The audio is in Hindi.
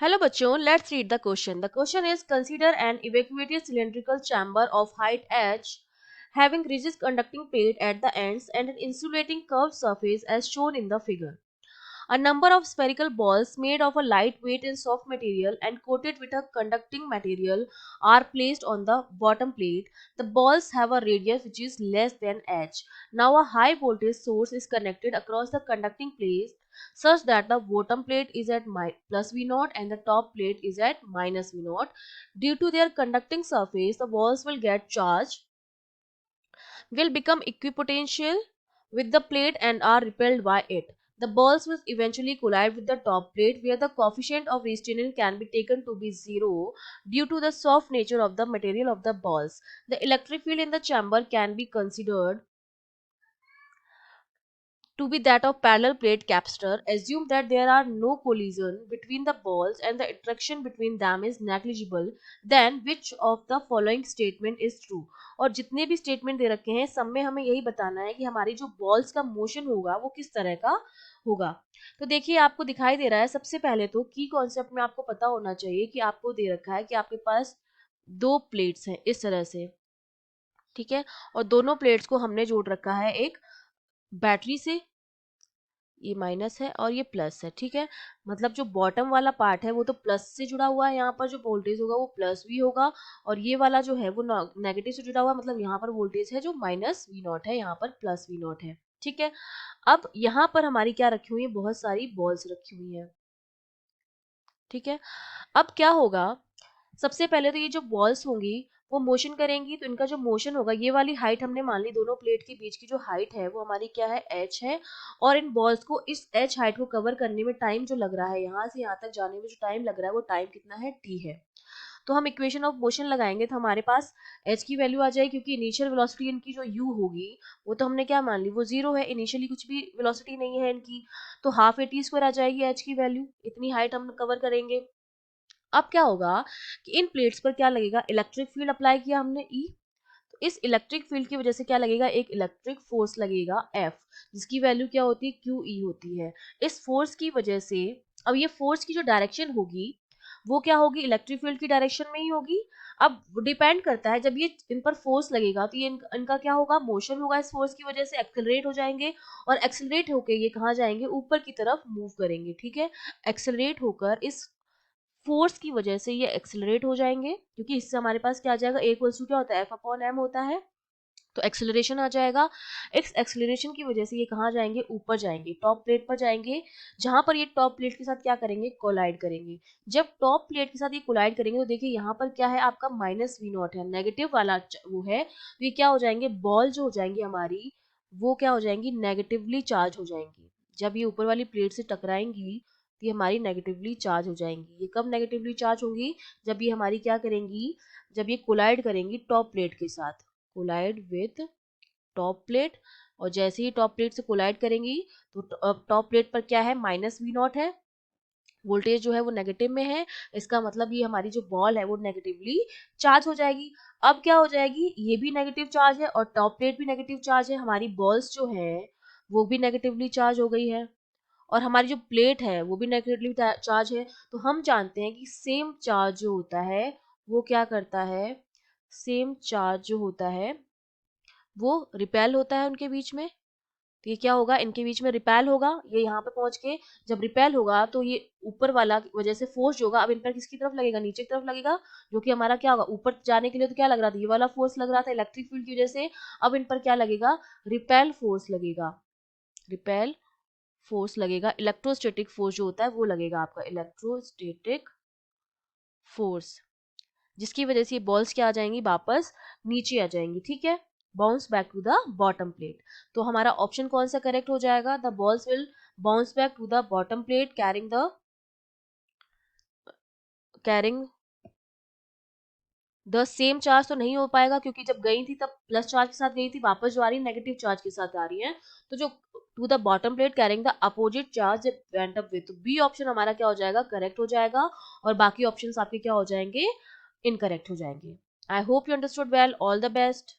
Hello bachon, let's read the question. The question is, consider an evacuated cylindrical chamber of height h having rigid conducting plate at the ends and an insulating curved surface as shown in the figure. A number of spherical balls made of a lightweight and soft material and coated with a conducting material are placed on the bottom plate. The balls have a radius which is less than h. Now a high voltage source is connected across the conducting plate such that the bottom plate is at plus V naught and the top plate is at minus V naught. Due to their conducting surface, the balls will get charged, will become equipotential with the plate and are repelled by it. The balls will eventually collide with the top plate where the coefficient of restraint can be taken to be 0 due to the soft nature of the material of the balls. The electric field in the chamber can be considered to be that of parallel plate capacitor. Assume that there are no collision between the balls and the attraction between them is negligible, then which of the following statement is true? और जितने भी स्टेटमेंट दे रखे हैं सब में हमें यही बताना है कि हमारी जो बॉल्स का मोशन होगा वो किस तरह का होगा। तो देखिए आपको दिखाई दे रहा है, सबसे पहले तो की कॉन्सेप्ट में आपको पता होना चाहिए कि आपको दे रखा है कि आपके पास दो प्लेट्स हैं इस तरह से, ठीक है, और दोनों प्लेट्स को हमने जोड़ रखा है एक बैटरी से, ये माइनस है और ये प्लस है, ठीक है। मतलब जो बॉटम वाला पार्ट है वो तो प्लस से जुड़ा हुआ है, यहाँ पर जो वोल्टेज होगा वो प्लस वी होगा, और ये वाला जो है वो नेगेटिव से जुड़ा हुआ है, मतलब यहाँ पर वोल्टेज है जो माइनस वी नॉट है, यहाँ पर प्लस वी नॉट है, ठीक है। अब यहाँ पर हमारी क्या रखी हुई है, बहुत सारी बॉल्स रखी हुई है, ठीक है। अब क्या होगा, सबसे पहले तो ये जो बॉल्स होंगी वो मोशन करेंगी, तो इनका जो मोशन होगा, ये वाली हाइट हमने मान ली दोनों प्लेट के बीच की जो हाइट है वो हमारी क्या है, h है, और इन बॉल्स को इस h हाइट को कवर करने में टाइम जो लग रहा है, यहाँ से यहाँ तक जाने में जो टाइम लग रहा है वो टाइम कितना है, t है। तो हम इक्वेशन ऑफ मोशन लगाएंगे तो हमारे पास h की वैल्यू आ जाएगी, क्योंकि इनिशियल वेलोसिटी इनकी जो u होगी वो तो हमने क्या मान ली, वो 0 है, इनिशियली कुछ भी वेलोसिटी नहीं है इनकी, तो हाफ ए टी स्क्वायर आ जाएगी h की वैल्यू, इतनी हाइट हम कवर करेंगे। अब क्या होगा कि इन प्लेट्स पर क्या लगेगा, इलेक्ट्रिक फील्ड अप्लाई किया हमने E, तो इस इलेक्ट्रिक फील्ड की वजह से क्या लगेगा, एक इलेक्ट्रिक फोर्स लगेगा F, जिसकी वैल्यू क्या होती है, QE होती है। इस फोर्स की वजह से अब ये फोर्स की जो डायरेक्शन होगी वो क्या होगी, इलेक्ट्रिक फील्ड की डायरेक्शन में ही होगी। अब डिपेंड करता है, जब ये इन पर फोर्स लगेगा तो ये इनका क्या होगा, मोशन होगा, इस फोर्स की वजह से एक्सेलरेट हो जाएंगे, और एक्सेलरेट होकर ये कहाँ जाएंगे, ऊपर की तरफ मूव करेंगे, ठीक है। एक्सेलरेट होकर इस फोर्स की वजह से ये एक्सेलरेट हो जाएंगे, क्योंकि इससे हमारे पास क्या आ जाएगा, ए इक्वल्स टू क्या होता है, एफ अपॉन एम होता है, तो एक्सेलरेशन आ जाएगा। इस एक्सेलरेशन की वजह से ये कहाँ जाएंगे, ऊपर जाएंगे, टॉप प्लेट पर जाएंगे, जहां पर ये टॉप प्लेट के साथ क्या करेंगे, कोलाइड करेंगे। जब टॉप प्लेट के साथ ये कोलाइड करेंगे तो देखिए यहाँ पर क्या है, आपका माइनस वी नॉट है, नेगेटिव वाला वो है, तो ये क्या हो जाएंगे, बॉल जो हो जाएंगी हमारी वो क्या हो जाएंगी, नेगेटिवली चार्ज हो जाएंगी। जब ये ऊपर वाली प्लेट से टकराएंगी तो ये हमारी नेगेटिवली चार्ज हो जाएंगी। ये कब नेगेटिवली चार्ज होंगी, जब ये हमारी क्या करेंगी, जब ये कोलाइड करेंगी टॉप प्लेट के साथ, कोलाइड विथ टॉप प्लेट, और जैसे ही टॉप प्लेट से कोलाइड करेंगी तो टॉप प्लेट पर क्या है, माइनस वी नॉट है, वोल्टेज जो है वो नेगेटिव में है, इसका मतलब ये हमारी जो बॉल है वो नेगेटिवली चार्ज हो जाएगी। अब क्या हो जाएगी, ये भी नेगेटिव चार्ज है और टॉप प्लेट भी नेगेटिव चार्ज है, हमारी बॉल्स जो है वो भी नेगेटिवली चार्ज हो गई है, और हमारी जो प्लेट है वो भी नेगेटिवली चार्ज है। तो हम जानते हैं कि सेम चार्ज जो होता है वो क्या करता है, सेम चार्ज जो होता है वो रिपेल होता है उनके बीच में। तो ये क्या होगा, इनके बीच में रिपेल होगा, ये यहाँ पे पहुंच के जब रिपेल होगा तो ये ऊपर वाला की वजह से फोर्स जो होगा अब इन पर किसकी तरफ लगेगा, नीचे की तरफ लगेगा, जो कि हमारा क्या होगा, ऊपर जाने के लिए तो क्या लग रहा था, ये वाला फोर्स लग रहा था इलेक्ट्रिक फील्ड की वजह से, अब इन पर क्या लगेगा, रिपेल फोर्स लगेगा, रिपेल फोर्स लगेगा, इलेक्ट्रोस्टैटिक फोर्स जो होता है वो लगेगा आपका, इलेक्ट्रोस्टैटिक फोर्स, जिसकी वजह से ये बॉल्स क्या आ जाएंगी, वापस नीचे आ जाएंगी, ठीक है, bounce back to the bottom plate. तो हमारा ऑप्शन कौन सा करेक्ट हो जाएगा, the balls will bounce back to the bottom plate carrying the same charge. तो नहीं हो पाएगा क्योंकि जब गई थी तब प्लस चार्ज के साथ गई थी, वापस जो आ रही है नेगेटिव चार्ज के साथ आ रही है, तो जो to the bottom plate carrying the opposite charge went up with, तो बी ऑप्शन हमारा क्या हो जाएगा, करेक्ट हो जाएगा, और बाकी ऑप्शंस आपके क्या हो जाएंगे, इनकरेक्ट हो जाएंगे। I hope you understood well, all the best.